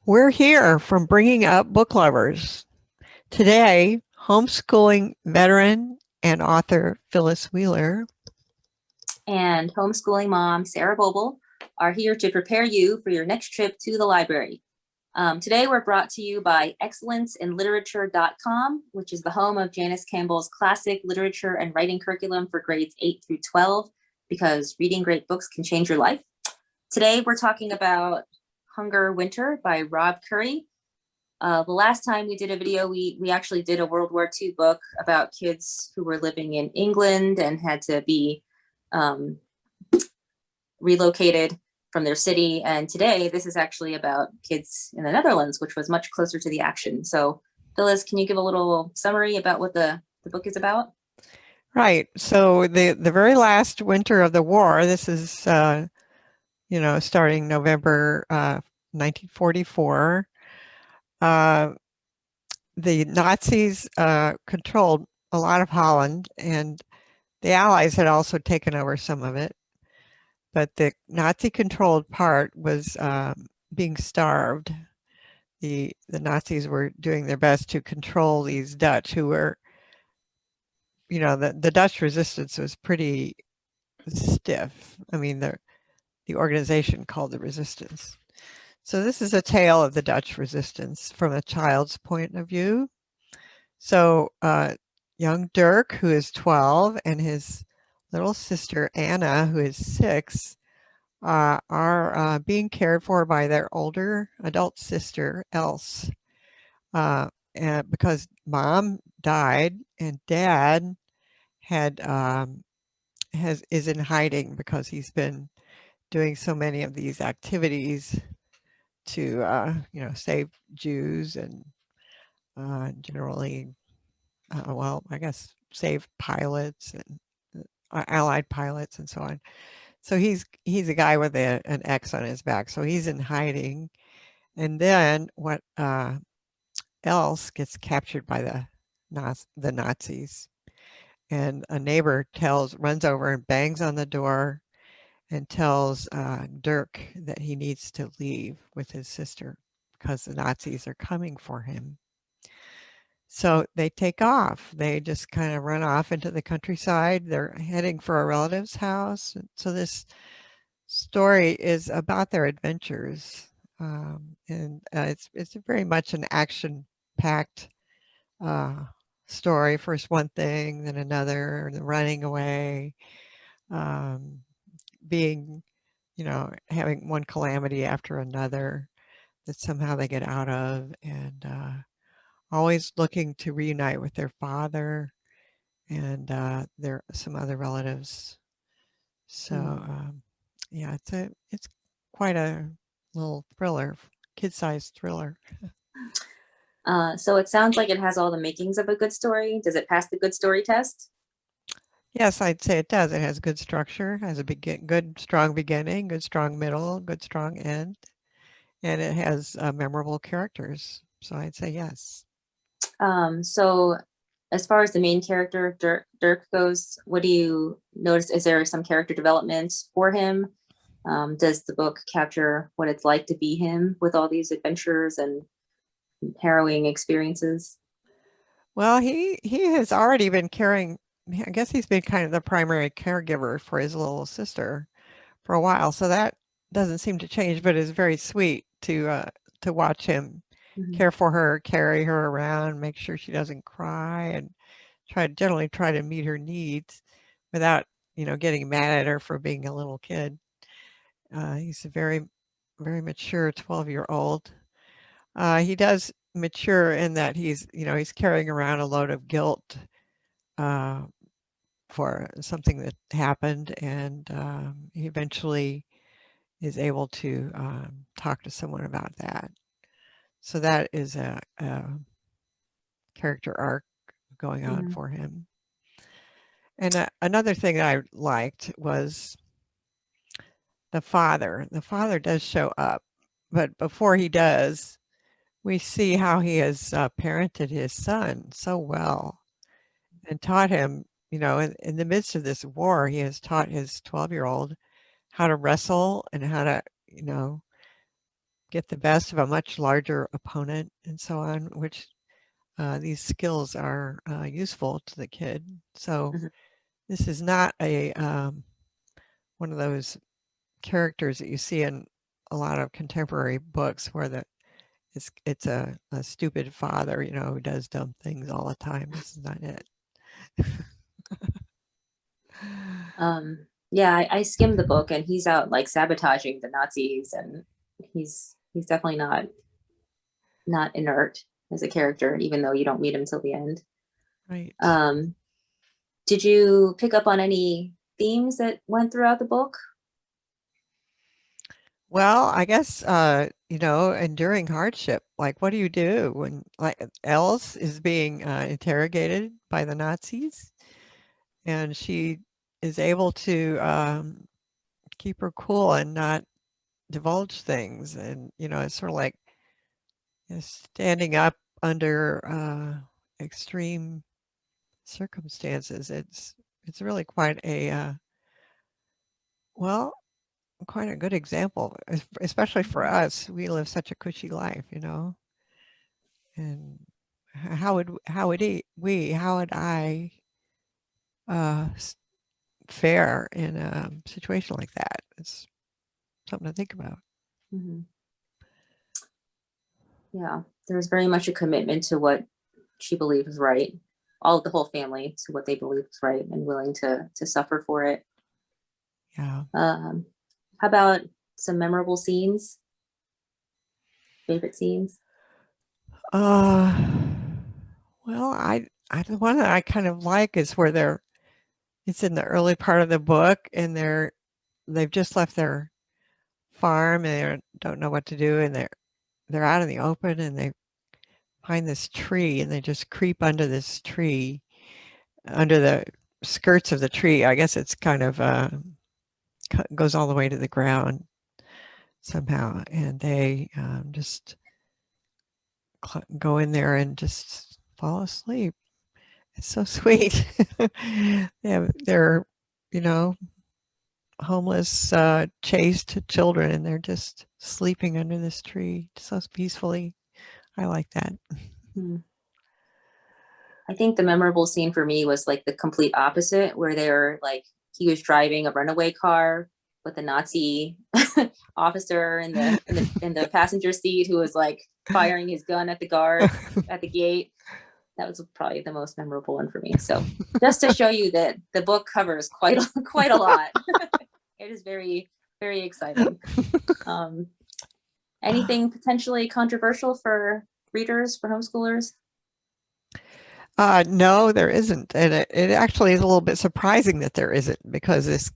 We're here from Bringing Up Book Lovers. Today, homeschooling veteran and author Phyllis Wheeler and homeschooling mom Sarah Boble are here to prepare you for your next trip to the library. Today we're brought to you by excellenceinliterature.com, which is the home of Janice Campbell's classic literature and writing curriculum for grades 8 through 12, because reading great books can change your life. Today we're talking about Hunger Winter by Rob Currie. The last time we did a video, we actually did a World War II book about kids who were living in England and had to be relocated from their city. And today, this is actually about kids in the Netherlands, which was much closer to the action. So Phyllis, can you give a little summary about what the book is about? Right. So the very last winter of the war, this is, starting November 1944, the Nazis controlled a lot of Holland, and the Allies had also taken over some of it. But the Nazi-controlled part was being starved. The Nazis were doing their best to control these Dutch who were, the Dutch resistance was pretty stiff. I mean, the organization called the resistance. So this is a tale of the Dutch resistance from a child's point of view. So young Dirk, who is 12, and his little sister Anna, who is 6, are being cared for by their older adult sister, Else. And because mom died and dad is in hiding because he's been doing so many of these activities to save Jews and generally I guess save pilots and Allied pilots and so on. So he's a guy with an X on his back, so he's in hiding. And then what else gets captured by the Nazis, and a neighbor runs over and bangs on the door and tells Dirk that he needs to leave with his sister because the Nazis are coming for him. So they take off. They just kind of run off into the countryside. They're heading for a relative's house. So this story is about their adventures, and it's very much an action-packed story. First one thing, then another, the running away, um, being, having one calamity after another that somehow they get out of, and always looking to reunite with their father and their some other relatives. So yeah, it's quite a little thriller, kid-sized thriller. So it sounds like it has all the makings of a good story. Does it pass the good story test? Yes, I'd say it does. It has good structure, has a good strong beginning, good strong middle, good strong end, and it has memorable characters. So I'd say yes. So as far as the main character, Dirk goes, what do you notice? Is there some character development for him? Does the book capture what it's like to be him with all these adventures and harrowing experiences? Well, he has already been caring. I guess he's been kind of the primary caregiver for his little sister for a while, so that doesn't seem to change. But it's very sweet to watch him care for her, carry her around, make sure she doesn't cry, and generally try to meet her needs without getting mad at her for being a little kid. He's a very very mature 12-year-old. He does mature in that he's carrying around a load of guilt uh, for something that happened, and he eventually is able to talk to someone about that. So that is a character arc going on for him. And another thing that I liked was the father. The father does show up, but before he does, we see how he has parented his son so well and taught him, in the midst of this war, he has taught his 12-year-old how to wrestle and how to, get the best of a much larger opponent and so on, which these skills are useful to the kid. So Mhm. this is not a one of those characters that you see in a lot of contemporary books where it's a stupid father, you know, who does dumb things all the time. This is not it. Yeah, I skimmed the book, and he's out like sabotaging the Nazis, and he's definitely not inert as a character, even though you don't meet him till the end. Right. Um, did you pick up on any themes that went throughout the book? Well, I guess, you know, enduring hardship. Like, what do you do when, like, Els is being interrogated by the Nazis, and she is able to keep her cool and not divulge things. And, you know, it's sort of like standing up under extreme circumstances. It's really quite a well, quite a good example, especially for us. We live such a cushy life, you know. And how would I fare in a situation like that? It's something to think about. Mhm. Yeah, there was very much a commitment to what she believed was right. All of the whole family to what they believed was right, and willing to suffer for it. Yeah. How about some memorable scenes? Favorite scenes? Uh, well, the one that I kind of like is where it's in the early part of the book, and they've just left their farm, and they don't know what to do, and they're out in the open, and they find this tree, and they just creep under this tree, under the skirts of the tree. I guess it's kind of goes all the way to the ground somehow, and they just go in there and just fall asleep. It's so sweet. They're, you know, homeless, chased children, and they're just sleeping under this tree so peacefully. I like that. Hmm. I think the memorable scene for me was like the complete opposite, where they're like he was driving a runaway car with a Nazi officer in the passenger seat who was like firing his gun at the guards at the gate. That was probably the most memorable one for me. So just to show you that the book covers quite a lot. It is very, very exciting. Um, anything potentially controversial for readers, for homeschoolers? No, there isn't. And it actually is a little bit surprising that there isn't, because this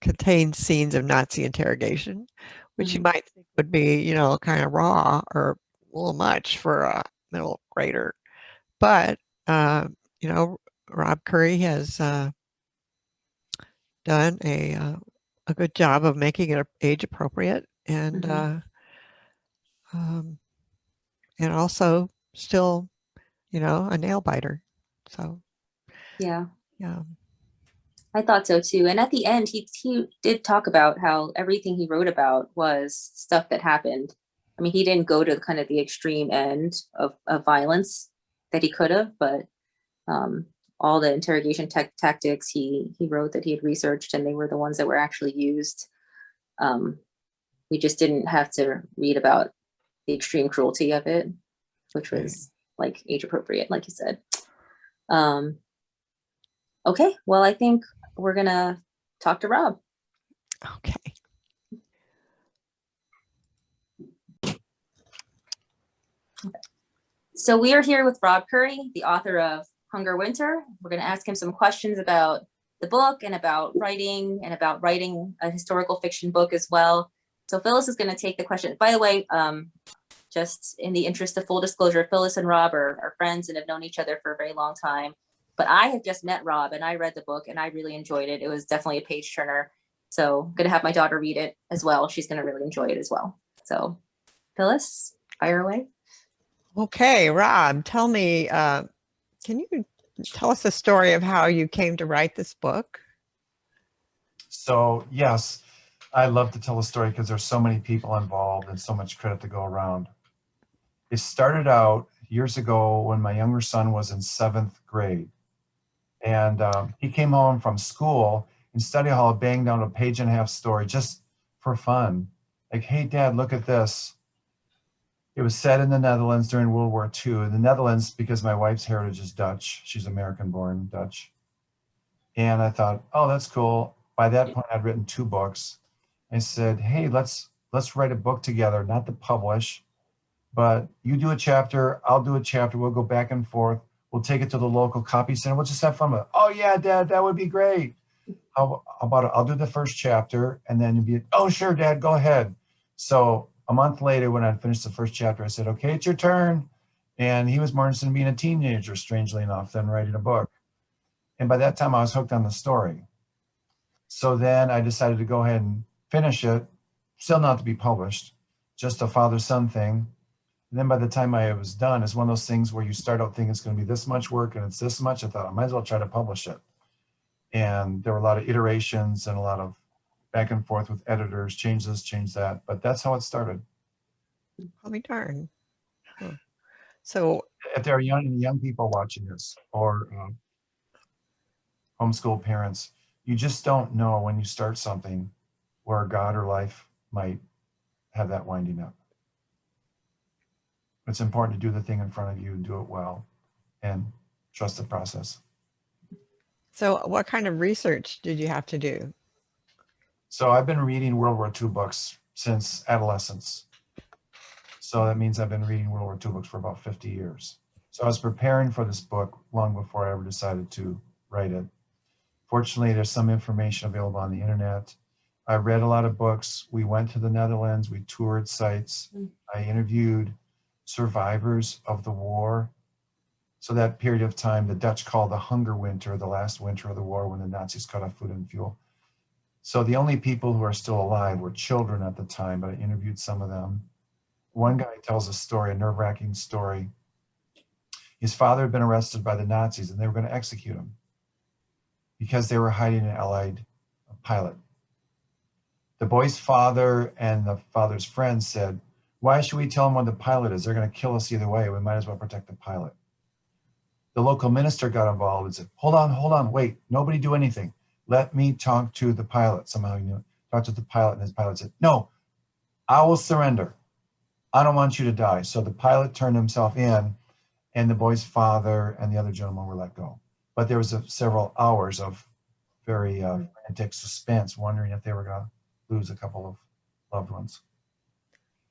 contains scenes of Nazi interrogation, which you Mhm. might think would be, you know, kind of raw or a little much for a middle grader. But, uh, you know, Rob Currie has done a good job of making it age appropriate, Mhm. um, and also still, you know, a nail biter. So, Yeah, yeah. I thought so too. And at the end, he did talk about how everything he wrote about was stuff that happened. I mean, he didn't go to kind of the extreme end of violence that he could have, but um, all the interrogation tactics he wrote that he had researched, and they were the ones that were actually used. Um, we just didn't have to read about the extreme cruelty of it, which Right. was like age appropriate, like you said. Um, okay, well, I think we're gonna talk to Rob. Okay. So we are here with Rob Currie, the author of Hunger Winter. We're going to ask him some questions about the book and about writing a historical fiction book as well. So Phyllis is going to take the question. By the way, just in the interest of full disclosure, Phyllis and Rob are friends and have known each other for a very long time. But I have just met Rob, and I read the book and I really enjoyed it. It was definitely a page turner. So I'm going to have my daughter read it as well. She's going to really enjoy it as well. So Phyllis, fire away. Okay, Rob, tell me, can you tell us the story of how you came to write this book? So yes, I love to tell a story because there's so many people involved and so much credit to go around. It started out years ago when my younger son was in 7th grade. And he came home from school in study hall, banged down a page and a half story just for fun. Like, hey, Dad, look at this. It was set in the Netherlands during World War II. The Netherlands, because my wife's heritage is Dutch. She's American born Dutch. And I thought, oh, that's cool. By that point, I'd written 2 books. I said, hey, let's write a book together, not to publish, but you do a chapter, I'll do a chapter. We'll go back and forth. We'll take it to the local copy center. We'll just have fun with it. Oh yeah, Dad, that would be great. How about it? I'll do the first chapter, and then you'd be, oh sure, Dad, go ahead. So a month later, when I finished the first chapter, I said, okay, it's your turn. And he was more interested in being a teenager, strangely enough, than writing a book. And by that time, I was hooked on the story. So then I decided to go ahead and finish it, still not to be published, just a father-son thing. And then by the time I was done, it's one of those things where you start out thinking it's going to be this much work and it's this much. I thought I might as well try to publish it. And there were a lot of iterations and a lot of back and forth with editors, change this, change that. But that's how it started. I'll be darned. Huh. So, If there are young people watching this or homeschool parents, you just don't know when you start something where God or life might have that winding up. It's important to do the thing in front of you and do it well and trust the process. so what kind of research did you have to do? So I've been reading World War II books since adolescence. So that means I've been reading World War II books for about 50 years. So I was preparing for this book long before I ever decided to write it. Fortunately, there's some information available on the internet. I read a lot of books. We went to the Netherlands. We toured sites. I interviewed survivors of the war. So that period of time, the Dutch call the hunger winter, the last winter of the war when the Nazis cut off food and fuel. So the only people who are still alive were children at the time, but I interviewed some of them. One guy tells a story, a nerve-wracking story. His father had been arrested by the Nazis and they were going to execute him because they were hiding an Allied pilot. The boy's father and the father's friends said, why should we tell them what the pilot is? They're going to kill us either way. We might as well protect the pilot. The local minister got involved and said, hold on, wait, nobody do anything. Let me talk to the pilot. Somehow he knew it. Talked to the pilot, and his pilot said, no, I will surrender. I don't want you to die. So the pilot turned himself in, and the boy's father and the other gentleman were let go. But there was several hours of very frantic suspense, wondering if they were going to lose a couple of loved ones.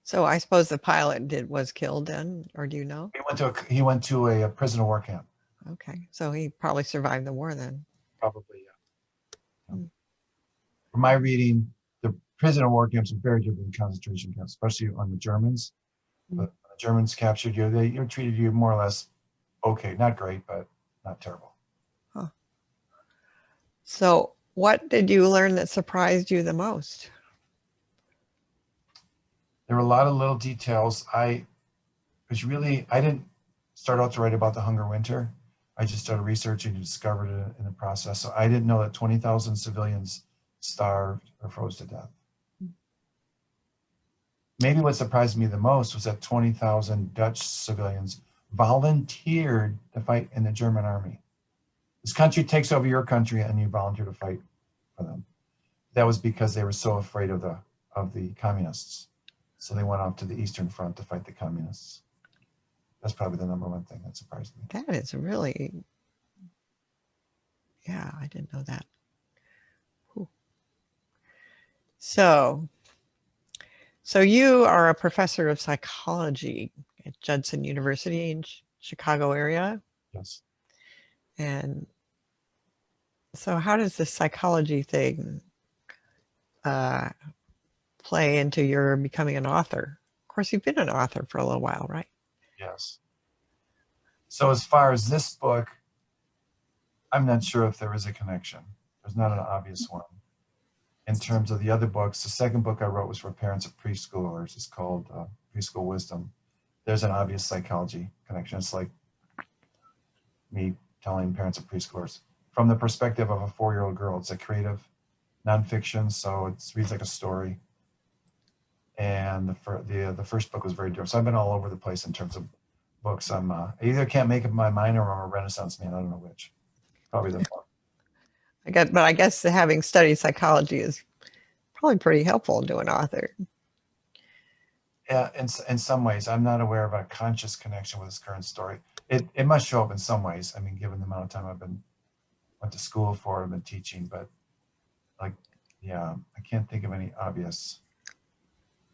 So I suppose the pilot was killed then, or do you know? He went to a prisoner of war camp. Okay, so he probably survived the war then. Probably, yeah. From my reading, the prisoner of war camps are very different than concentration camps, especially on the Germans. But when the Germans captured you, they treated you more or less okay, not great, but not terrible. Huh. So what did you learn that surprised you the most? There were a lot of little details. I didn't start out to write about the hunger winter. I just started researching and discovered it in the process. So I didn't know that 20,000 civilians starved or froze to death. Maybe what surprised me the most was that 20,000 Dutch civilians volunteered to fight in the German army. This country takes over your country and you volunteer to fight for them. That was because they were so afraid of the communists. So they went off to the Eastern Front to fight the communists. That's probably the number one thing that surprised me. That is really, yeah, I didn't know that. Whew. So you are a professor of psychology at Judson University in Chicago area. Yes. And so how does the psychology thing play into your becoming an author? Of course, you've been an author for a little while, right? Yes. So as far as this book, I'm not sure if there is a connection. There's not an obvious one. In terms of the other books, the second book I wrote was for parents of preschoolers. It's called Preschool Wisdom. There's an obvious psychology connection. It's like me telling parents of preschoolers from the perspective of a 4-year-old girl. It's a creative nonfiction, so it reads like a story. And the first book was very different. So I've been all over the place in terms of books. I either can't make up my mind or I'm a Renaissance man. I don't know which. Probably the former. But I guess having studied psychology is probably pretty helpful to an author. Yeah, in some ways, I'm not aware of a conscious connection with this current story. It must show up in some ways. I mean, given the amount of time went to school for, I've been teaching, but like, yeah, I can't think of any obvious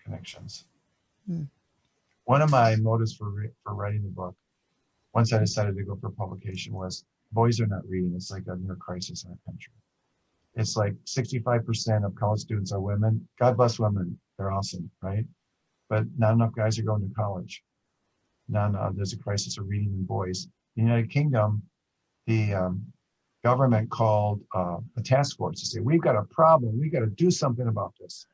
connections. Hmm. One of my motives for writing the book, once I decided to go for publication, was boys are not reading. It's like a near crisis in our country. It's like 65% of college students are women. God bless women. They're awesome, right? But not enough guys are going to college. There's a crisis of reading in boys. In the United Kingdom, the government called a task force to say, we've got a problem. We've got to do something about this.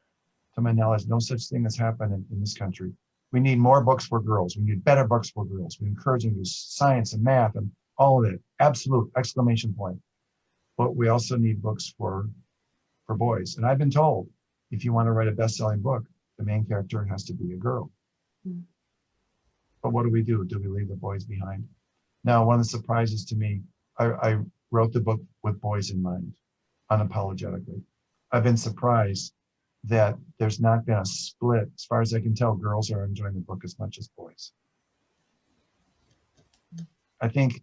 To my knowledge, no such thing has happened in this country. We need more books for girls. We need better books for girls. We encourage them to do science and math and all of it. Absolute exclamation point. But we also need books for boys. And I've been told, if you want to write a best-selling book, the main character has to be a girl. Mm. But what do we do? Do we leave the boys behind? Now, one of the surprises to me, I wrote the book with boys in mind, unapologetically. I've been surprised that there's not been a split. As far as I can tell, girls are enjoying the book as much as boys. I think,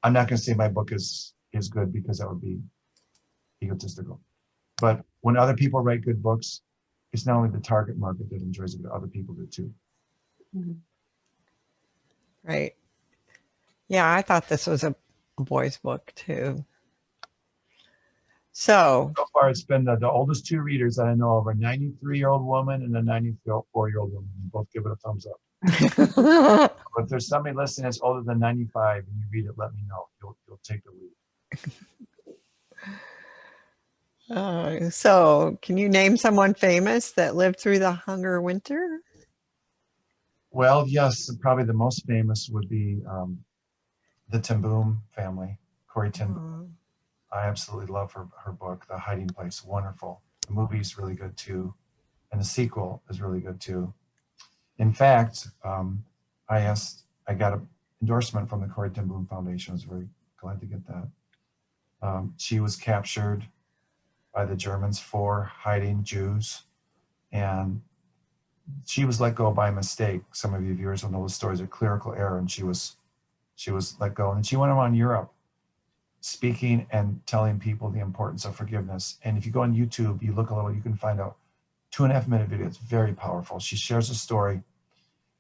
I'm not going to say my book is good because that would be egotistical. But when other people write good books, it's not only the target market that enjoys it, but other people do too. Mhm. Right. Yeah, I thought this was a boys' book too. So far, it's been the oldest two readers that I know of, a 93-year-old woman and a 94-year-old woman. They both give it a thumbs up. But if there's somebody listening that's older than 95 and you read it, let me know. You'll take the lead. so can you name someone famous that lived through the Hunger Winter? Well, yes, probably the most famous would be the Ten Boom family, Corrie ten Boom. I absolutely love her book, The Hiding Place. Wonderful. The movie's really good too, and the sequel is really good too. In fact, I got an endorsement from the Corrie ten Boom Foundation. I was very glad to get that. She was captured by the Germans for hiding Jews, and she was let go by mistake. Some of you viewers will know the stories of clerical error, and she was let go. And she went around Europe speaking and telling people the importance of forgiveness. And if you go on YouTube, you look a little, you can find out 2.5-minute video. It's very powerful. She shares a story.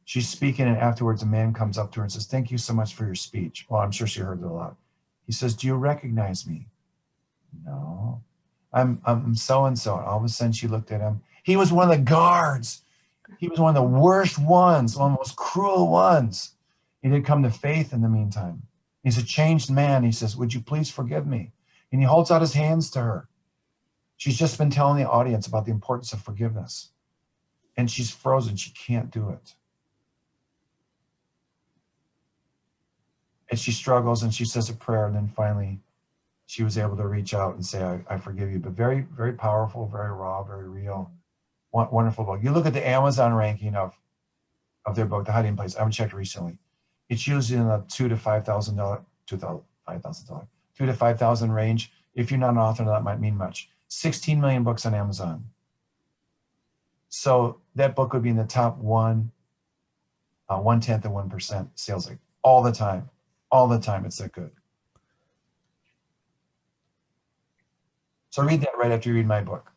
She's speaking, and afterwards a man comes up to her and says, "Thank you so much for your speech." Well, I'm sure she heard it a lot. He says, "Do you recognize me?" "No." I'm so-and-so. And all of a sudden she looked at him. He was one of the guards. He was one of the worst ones, one of the most cruel ones. He did come to faith in the meantime. He's a changed man. He says, "Would you please forgive me?" And he holds out his hands to her. She's just been telling the audience about the importance of forgiveness. And she's frozen. She can't do it. And she struggles and she says a prayer. And then finally, she was able to reach out and say, I forgive you. But very, very powerful, very raw, very real. Wonderful book. You look at the Amazon ranking of their book, The Hiding Place. I haven't checked recently. It's usually in the $2,000 to $5,000, $2 to 5,000 range. If you're not an author, that might mean much. 16 million books on Amazon. So that book would be in the top 1/10 of 1% sales, like all the time. All the time, it's that good. So read that right after you read my book.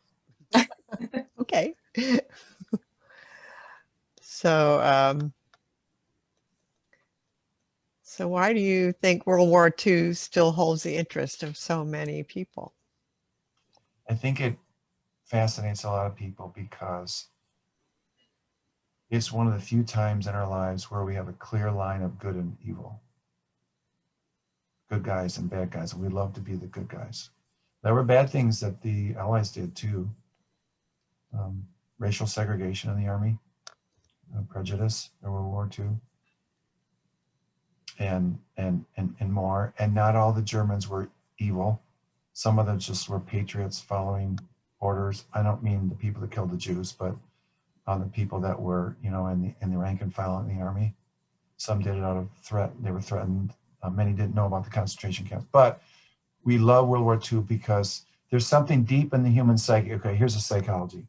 Okay. So, so why do you think World War II still holds the interest of so many people? I think it fascinates a lot of people because it's one of the few times in our lives where we have a clear line of good and evil. Good guys and bad guys, and we love to be the good guys. There were bad things that the Allies did too. Racial segregation in the army, prejudice in World War II, and more. And not all the Germans were evil. Some of them just were patriots following orders. I don't mean the people that killed the Jews, but on the people that were, in the rank and file in the army. Some did it out of threat. They were threatened. Many didn't know about the concentration camps. But we love World War II because there's something deep in the human psyche. Okay, here's a psychology.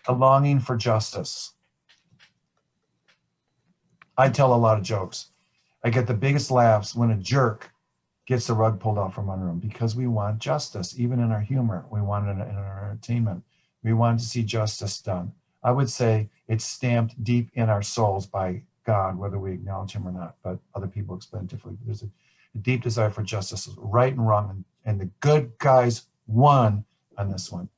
A longing for justice. I tell a lot of jokes. I get the biggest laughs when a jerk gets the rug pulled out from under him because we want justice, even in our humor. We want it in our entertainment. We want to see justice done. I would say it's stamped deep in our souls by God, whether we acknowledge him or not, but other people explain it differently. There's a deep desire for justice, right and wrong, and the good guys won on this one.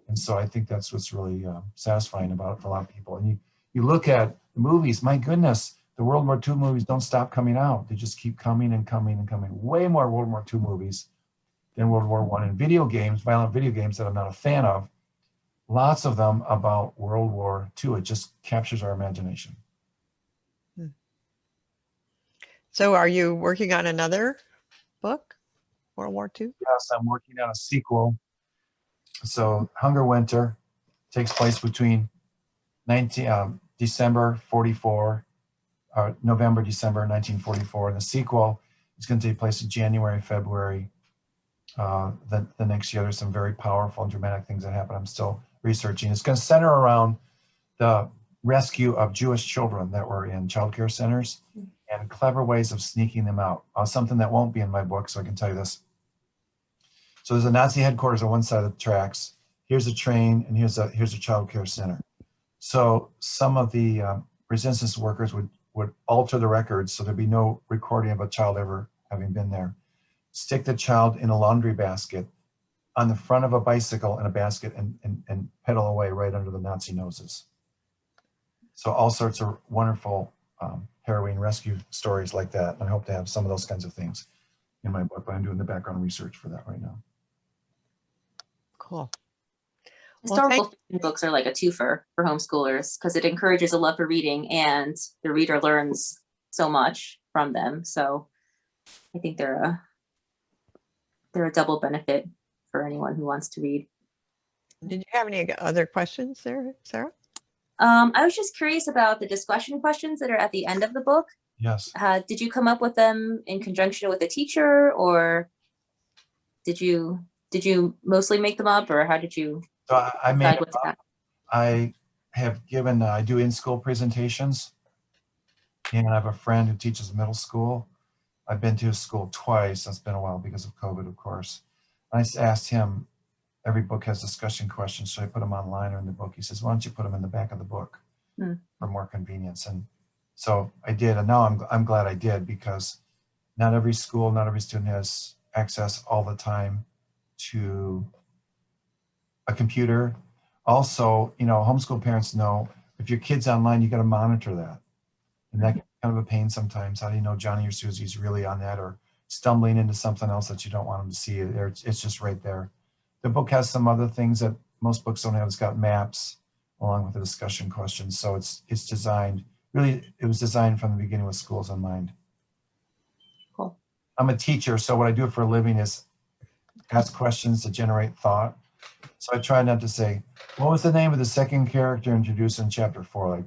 And so I think that's what's really satisfying about it for a lot of people. And you look at the movies, my goodness, the World War II movies don't stop coming out. They just keep coming and coming and coming. Way more World War II movies than World War I. And video games, violent video games that I'm not a fan of, lots of them about World War II. It just captures our imagination. So are you working on another book, World War II? Yes, I'm working on a sequel. So Hunger Winter takes place between December 44, or November, December 1944. And the sequel is going to take place in January, February. The next year, there's some very powerful and dramatic things that happen. I'm still researching. It's going to center around the rescue of Jewish children that were in child care centers and clever ways of sneaking them out. Something that won't be in my book, so I can tell you this. So there's a Nazi headquarters on one side of the tracks. Here's a train, and here's a child care center. So some of the resistance workers would alter the records so there'd be no recording of a child ever having been there. Stick the child in a laundry basket on the front of a bicycle in a basket and pedal away right under the Nazi noses. So all sorts of wonderful harrowing rescue stories like that. I hope to have some of those kinds of things in my book, but I'm doing the background research for that right now. Cool. Historical fiction books are like a twofer for homeschoolers because it encourages a love for reading and the reader learns so much from them. So I think they're a double benefit for anyone who wants to read. Did you have any other questions there, Sarah? I was just curious about the discussion questions that are at the end of the book. Yes. Did you come up with them in conjunction with a teacher, or did you mostly make them up, or how did you I made decide what to pack? I have given, I do in-school presentations, and I have a friend who teaches middle school. I've been to his school twice. That's been a while because of COVID, of course. I asked him, every book has discussion questions. Should I put them online or in the book? He says, why don't you put them in the back of the book for more convenience? And so I did. And now I'm glad I did, because not every school, not every student has access all the time to a computer. Also, homeschool parents know if your kid's online, you got to monitor that. And that can be kind of a pain sometimes. How do you know Johnny or Susie's really on that, or stumbling into something else that you don't want them to see? It's just right there. The book has some other things that most books don't have. It's got maps along with the discussion questions. So it's designed, really, it was designed from the beginning with schools in mind. Cool. I'm a teacher, so what I do for a living is ask questions to generate thought. So I try not to say, what was the name of the second character introduced in chapter 4?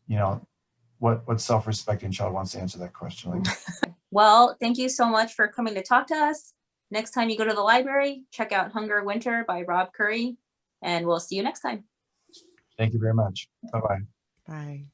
Like, what self-respecting child wants to answer that question? Like, Well, thank you so much for coming to talk to us. Next time you go to the library, check out Hunger Winter by Rob Currie, and we'll see you next time. Thank you very much. Bye-bye. Bye.